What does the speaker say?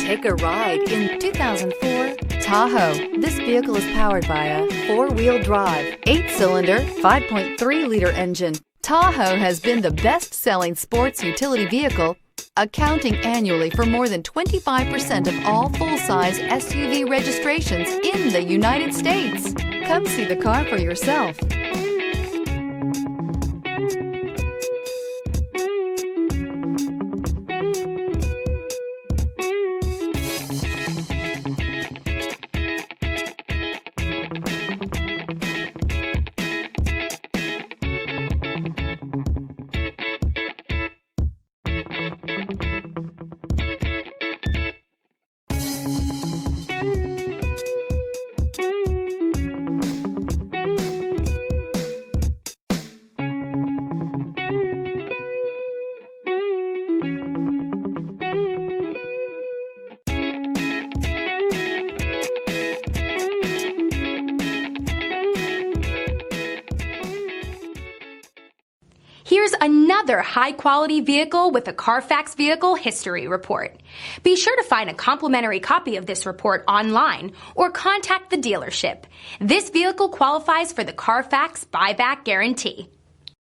Take a ride in 2004 Tahoe. This vehicle is powered by a four-wheel drive, 8-cylinder, 5.3-liter engine. Tahoe has been the best-selling sports utility vehicle, accounting annually for more than 25% of all full-size SUV registrations in the United States. Come see the car for yourself. Here's another high-quality vehicle with a Carfax Vehicle History Report. Be sure to find a complimentary copy of this report online or contact the dealership. This vehicle qualifies for the Carfax Buyback Guarantee.